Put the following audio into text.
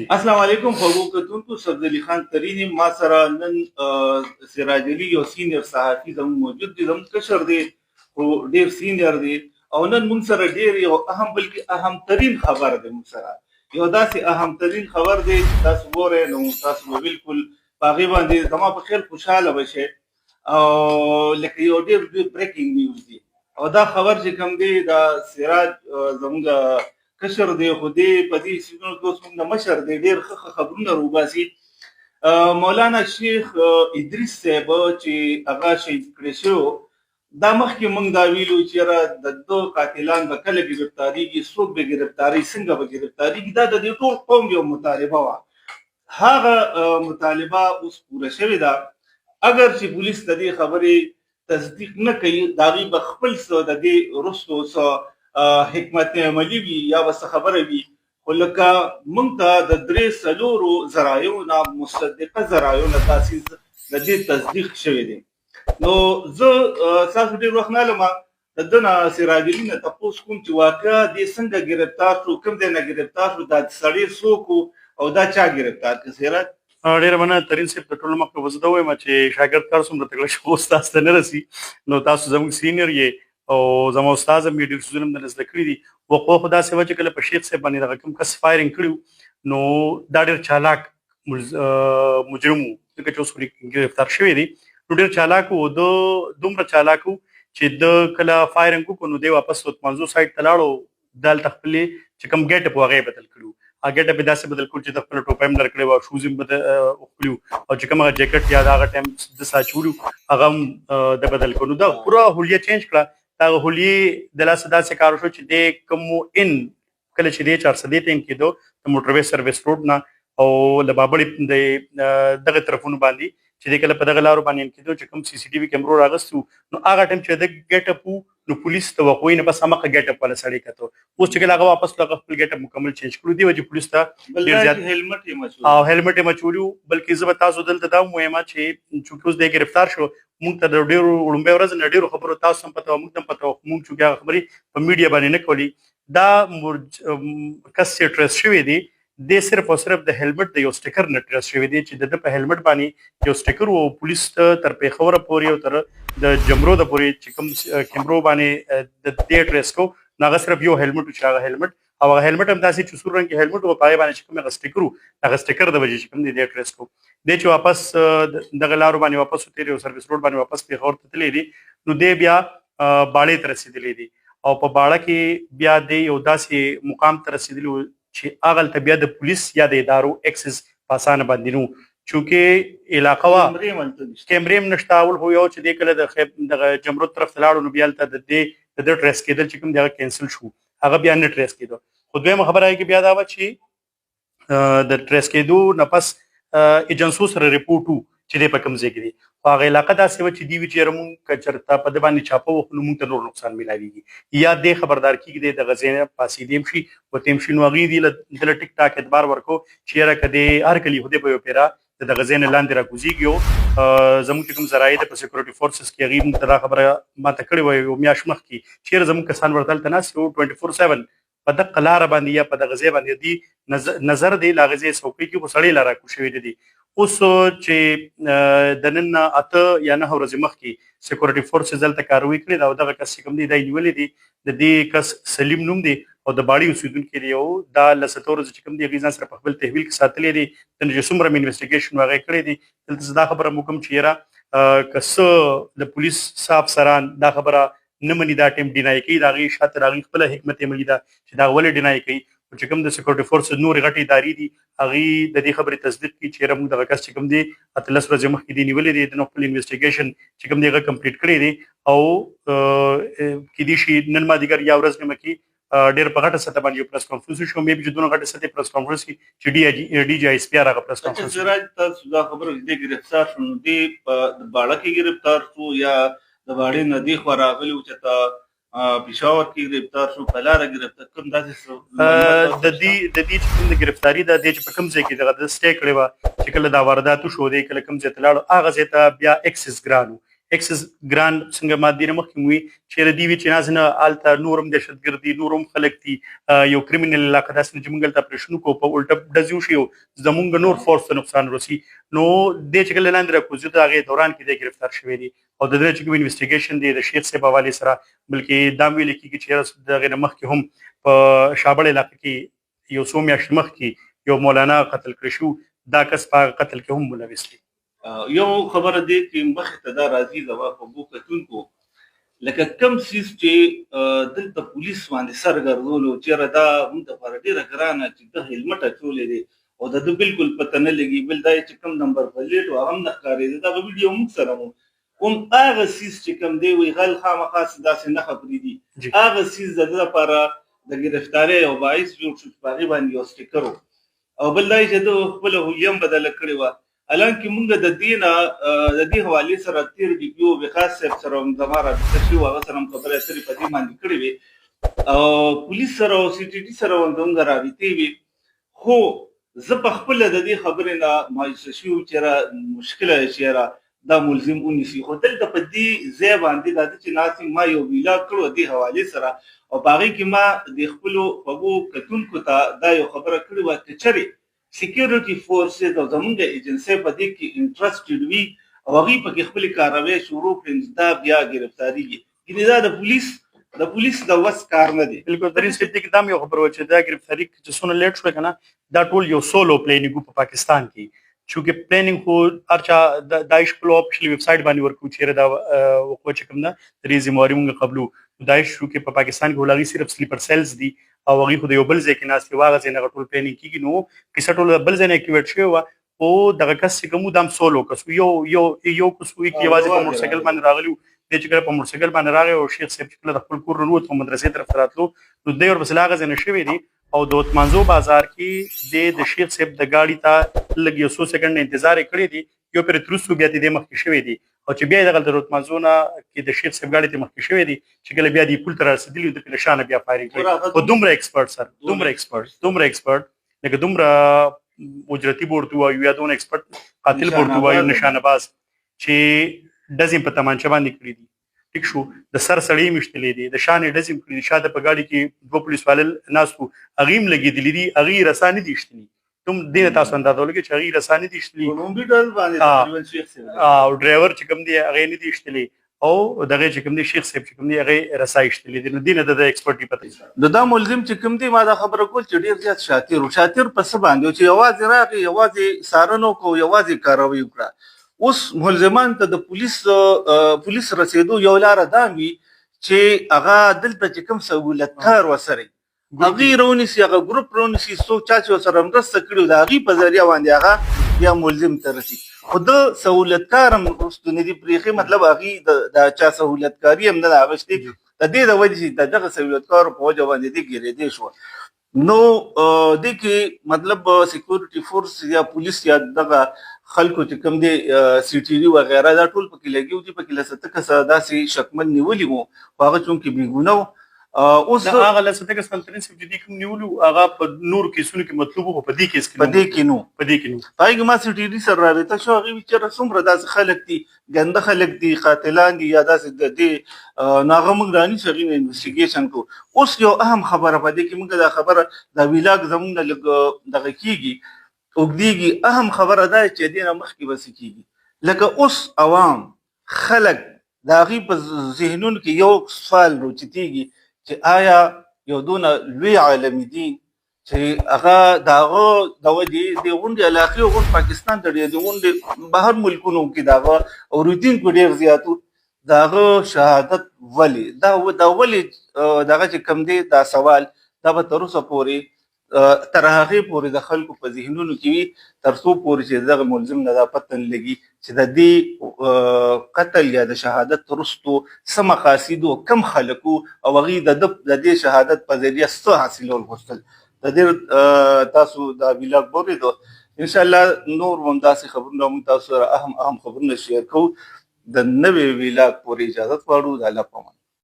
السلام علیکم خوږو کتونکو سبزلي خان ترين ما سره نن سراج علي یو سینیئر صحافي زموږ موجود دي زموږ کشر دی خو ډیر سینیئر دی او نن موږ سره ډیر یو اهم بلکې اهم ترين خبر دی موږ سره یو داسې اهم ترين خبر دی چې تاسو ګورئ نو تاسو به بالکل په هغې باندې زما په خیال خوشحاله بشئ او لکه یو ډیر بریکینګ نیوز دی او دا خبر چې کوم دی دا سراج زموږ کشر دی خو دې په دې سیمو کې اوس موږ نه مشر دی ډېر ښه خبرونه روباسي مولانا شیخ ادریس صاحب چې هغه شهید کړی شو دا مخکې موږ دا ویلو چې یاره د ده قاتلان به کله ګرفتاریږي څوک به ګرفتاري څنګه به ګرفتاریږي دا د دې ټول قوم یو مطالبه وه هغه مطالبه اوس پوره شوې ده اگر چې پولیس د دې خبرې تصدیق نه کوي د هغوی به خپل څه د دې وروستو څه حکمت عملی وي یا به څه خبره وي خو لکه موږ ته د درې څلورو ذرایعو نه مصدقه ذرایعو نه داسې د دې تصدیق شوی دی نو زه ستاسو ډېر وخت نه لمه د ده نه سراج علي نه تپوس کوم چې واقعه دې څنګه ګرفتار شو کوم ځای نه ګرفتار شو دا سړی څوک او دا چا ګرفتار کړ سراج ډیره مننه ترين صاحب د ټولو مخکې به زه دا وایم چې شاګرد کار څومره تکړه شو اوس تاسو ته نه رسي نو تاسو زموږ سینیئر یې او زما استاد هم ډېر څیزونه هم درنه زده کړي دي وقوع خو داسې وه چې کله په شیخ صاحب باندې دغه کوم کس فایرنګ کړي نو دا ډېر چالاک مجرم و ځکه چې اوس ګرفتار شوی دی نو ډېر چالاک و دومره چالاک و چې د کله فایرنګ وکړو نو دی واپس منځو سایډ ته لاړو دلته خپلې چې کوم ګیټ اپ و هغه یې بدل کړو ګیټ اپ یې داسې بدل کړو چې د خپل ټوپۍ هم لرکړی وه شوز یې وښکلي او چې کوم هغه جیکټ یا د هغه ټایم د ساچولي هغه هم د بدل کړو نو دا پوره حلیه چینج کړه دا هولیې د لاسه داسې کار وشو چې د کوم ان کله چې دی 400 ته کېدو د موټروي سروس روډ نه او له بابړې د دغه طرفونو باندې چې د کله په دغه لارو باندې کېدو چې کوم سی سی ټي وي کیمرو راغستو نو هغه ټایم چې د ګیټ اپ نو پولیس توقع نه بس هغه ګیټ اپ ولا سړی کته اوس چې هغه واپس لغه خپل ګیټ اپ مکمل چینج کړو دی چې پولیس ته ډېر زیات هیلمټ یې مچولو او هیلمټ یې مچولو بلکې زه به تاسو دلته دا وایم چې اوس د گرفتار شو موږ ته د ډېرو وړومبۍ ورځ نه ډېرو خبرو تاسو هم پته موږ هم پته موږ چې هغه خبرې په میډیا باندې نه کولې دا کس چې ټریس شوی دی د صرف او صرف د هیلمټ د یو سټیکر نه ټریس شوی دی چې د په هیلمټ باندې یو سټیکر او پولیس تر پیښوره پورې او تر د جمرو د پورې چې کوم کیمرو باندې د دې ټریس کو هغه صرف یو هیلمټ چې هغه هیلمټ او هغه هیلمټ هم داسې چې سور رنګ هیلمټ او پای باندې چې کوم هغه سټیکر هغه سټیکر د وجې چې کوم دی ټریس کو د چې واپس دغه لارو باندې واپس تیری او سروس روډ باندې واپس پیښور ته تللی دی نو دی بیا باړې ته رسېدلی دی او په باړه کې بیا دی یو داسې مقام ته رسېدلی چې هغلته بیا د پولیس یا د ادارو اکسس په اسانه باندې نو چونکې علاقه وه کیمرې هم نشته اول خو یو چې دی کله دغه جمرود طرف ته لاړو نو بیا هلته د ده ټریس کېدل چې کوم دی هغه کینسل شو هغه بیا نه ټریس کېدو خو دویمه خبره کې بیا دا وه چې د ټریس کېدو نه پس ایجنسو سره رپورټ و چې دی په کوم ځای کې دی خو هغه علاقه داسې وه چې دی وي چې یاره مونږ که چېرته په ده باندې چاپه وکړو نو مونږ ته نور نقصان میلاویږي یا دی خبردار کېږي دی دغه ځای نه پاسېدی هم شي وتې هم شي نو هغوی دي دله ټیک ټاک اعتبار ورکړو چې یاره که دی هر کلي خو دی په یو پیره د دغه ځای نه لاندې راکوزېږي او زموږ چې کوم ذرایع ده په سیکورټي فورسز کې هغوی موږ ته دا خبره ماته کړې وه یو میاشت مخکې چې یاره زموږ کسان ورته هلته ناست وو 24/7 په دغه لاره باندې یا په دغه ځای باندې دی نظر دی له هغې ځای څوکۍ کې خو سړی لا راکوز شوي دي اوس چې د نن 8 یا 9 ورځې مخکې سیکورټي فورسز دلته کاروي کړې ده او دغه کس چې کوم دی دا یې نیولې دي د دې کس سلیم نوم دی او د باړې اوسېدونکی دی او دا له 7 ورځې چې کوم دی هغوی ځان سره په خپل تحویل کې ساتلی دی د چې څومره مې انویسټیګیشن هغه یې کړی دی دلته زه دا خبره م وکړم چې یاره که څه د پولیس څه افسران دا خبره نه مني دا ټیم ډینای کوي د هغې شاته د هغوی خپله حکمت عملي ده چې دا ولې ډینای کوي چې کوم د سیکورټي فورس نورې غټې ادارې دي هغوی د دې خبرې تصدیق کړي چې یاره موږ دغه کس چې کوم دی 18 ورځې مخکې دی نیولې دی د نو خپل انویسټیګیشن چې کوم دی هغه کمپلیټ کړی دی او کیدای شي نن مازدیګر یا ورځ نیمه کې ډېر په غټه سطح باندې یو پریس کانفرنس وشو مې بي چې دونه غټه سطح پریس کانفرنس کې چې ډي جی ایس پی آر هغه پریس کانفرنس سراج تاسو دا خبره دې ګرفتار شو نو دې په باړه کې ګرفتار شو یا د باړې نه دې خوا راغلی و چې ته پېښور کې ګرفتار شو په لاره ګرفتار کوم داسې د دې چې کوم د ګرفتاري ده دې چې په کوم ځای کې دغه د سټې کړې وه چې کله دا وارداتو شو دی کله کوم ځای ته لاړو هغه ځای ته بیا اکسس ګران و اکسس ګران څنګه ماده مخکې وي چې ردی وی چې نازنه الته نورم دهشتګردي نورم خلک دي یو کریمینل علاقه داسې چې موږ ته پرېښنو کو په الټه دزیو شي زمونږ نور فورس ته نقصان رسي نو د چې کله لاندې راکوزو ته هغه دوران کې د گرفتار شوی دي او د دې چې کوم انویسټیګیشن دی د شیخ صاحب حواله سره بلکې دا ویل کېږي چې د غیر مخکې هم په شابل علاقې کې یو څو میاشتې مخکې یو مولانا قتل کړی شو دا کس په قتل کې هم ملوث دی یو خبره دی چې مخې ته دا راځي زما په بو کتونکو لکه کم سیس چې دلته پولیس باندې سر ګرځولو چېرې دا موږ دپاره ډېره ګرانه چې ده هیلمټ اچولی دی او د ده بالکل پته نه لګي بل دا چې کوم نمبر پلیټ و هغه هم نه ښکارېده دغه ویډیو موږ سره مو کوم هغه سیس چې کوم دی وایي غل خامخا داسې نښه پرېږدي هغه سیس د ده لپاره د ګرفتارۍ یو باعث جوړ شو چې په هغې باندې یو سټیکر و او بل دا چې ده خپله هویه هم بدله کړې وه حالانکه موږ د دې نه د دې حوالې سره تېر ډي پي او وقاص صاحب سره هم زما رابطه شوي وو هغه سره هم خبرې اترې په دې باندې کړې وې او پولیس سره او سی ټي ټي سره هم زموږ رابطې وې خو زه په خپله د دې خبرې نه مایوسه شوی وم چې یاره مشکله ده چې یاره دا ملزم ونیسي خو دلته په دې ځای باندې دا ده چې ناصر ما یو ویلاګ کړو دې حوالې سره او په هغې کې ما د خپلو خوږو کتونکو ته دا یو خبره کړې وه که چېرې سیکیورټي فورسز او زمونږ ایجنسۍ په دې کې انټرسټډ وي او هغوی پکې خپلې کاروۍ شروع کړي دا بیا ګرفتاریږي ګینې دا د پولیس د وس کار نه دی بالکل درین صاحب دې کې دا هم یو خبره وه چې دا ګرفتاري چې څونه لیټ شوی که نه دا ټول یو سولو پلینینګ په پاکستان کې چونکې پلینینګ خو هر چا داعش خپلو اپشنل ویب سایټ باندې ورکوي چېرې دا وقوع چې کوم ده د دې ذمهواري مونږ قبلو داعش شو کې په پاکستان کې هغوی صرف سلیپر سیلز دي او هغوی خو د یو بل ځای کې ناست دي هغه ځای نه هغه ټول پلینینګ کېږي نو کیسه ټول بل ځای نه اکټیویټ شوې وه او دغه کس چې کوم و دا هم سولو کس و یو کس وي چې یوازې په موټرسایکل باندې راغلي و دی چې کله په موټرسایکل باندې راغی او شیخ صاحب چې کله د خپل کور نه ووت او مدرسې طرف ته راتلو نو دی ورپسې له هغه ځای نه شوی دی او د اوتمانزو بازار کې د شیخ صاحب د ګاډي ته لږ یو څو سکنډ انتظار یې کړی دی یو پرې تروسو بیا دې مخکې شوی دی او چې بیا یې دغلته د اوتمانزو نه کې د شیخ صاحب ګاډي ته مخکې شوی دی چې کله بیا دې پول ته رارسېدلي د پې له شانه بیا فایرینګ کړی خو دومره ایکسپرټ لکه دومره اجرتي بورډ ووایو یا دونه ایکسپرټ قاتل بورډ ووایو نشانه باز چې ډزې په تمانچه باندې کړي دي ټیک شو د سر سړی یې مشتلی دی د شانې ډزې کړي دي شاته په ګاډي کې دوه پولیس والل ناست وو هغې هم لګېدلي دي هغې رسا نه دي ایښتلي کوم دې نه تاسو اندازه ولګئ چې هغې رسا نه دي ایښتلي او ډرایور چې کوم دی هغې نه دي ایښتلي او دغه چې کوم دی شیخ صاحب چې کوم دی هغې رسا ایښتلي دي نو دې نه د ایکسپرټي پته د دا ملزم چې کوم دی ما دا خبره کول چې ډېر زیات شاطر و شاطر په څه باندې چې یوازې راغی یوازې څارنه وکړو یوازې کاروي وکړه اوس ملزمان ته د پولیس رسېدو یو لاره دا وي چې هغه دلته چې کوم سهولتکار ورسره هغې رونیسي هغه ګروپ رونیسي څوک چا چې ورسره مرسته کړي د هغې په ذریعه باندې هغه بیا ملزم ته رسي خو د سهولتکار هم وروستو نه دي پرېښي مطلب هغې د چا سهولتکاري هم نه ده اخیستې د دې د وجې چې د دغه سهولتکارو په وجه باندې دې ګېرېدې شوه نو دې کې مطلب سیکورټي فورس یا پولیس یا دغه خلکو چې کوم دی سی ټي وي وغیره دا ټول پکې لګي دي پکې له څه کسه داسې شکمن نیولي وو خو هغه چونکې بېګونه وو اوس هغه له څه کس سلطنت صاحب چې دې کوم نیولو هغه په نورو کیسونو کې مطلوب وو په دې کیس کې په دې کې نو په هغې کې ما سی ټي ډي سره رابطه شو هغې وي چېرې څومره داسې خلک دي ګنده خلک دي قاتلان دي یا داسې د دې نو هغه موږ رانیسو هغې نه انویسټیګیشن کوو اوس یو اهم خبره په دې کې موږ دا خبره دا ویلاګ زموږ نه لږ دغه کېږي اوږدېږي اهم خبره دا چې دې نه مخکې به څه کېږي لکه اوس عوام خلک د هغې په ذهنونو کې یو سوال راوچتېږي چې آیا یو دونه لوی عالمي دین چې هغه د هغه د وجې د غونډې علاقې او غونډ پاکستان ته ډېر د غونډې بهر ملکونو کې د هغه اوریدونکو ډېر زیات و د هغه شهادت ولې دا ولې دغه چې کوم دی دا سوال دا به تر اوسه پورې تر هغې پورې د خلکو په ذهنونو کې وي تر څو پورې چې دغه ملزم نه دا پته نه لګي چې د دې قتل یا د شهادت وروستو څه مقاصد و کم خلک و او هغوی د دې شهادت په ذریعه څه حاصلول غوښتل د دې تاسو دا ویلاګ واورېدو انشاءالله نور هم داسې خبرونه موږ تاسو سره اهم خبرونه شیر کوو د نوې ویلاګ پورې اجازت غواړو د الله په امان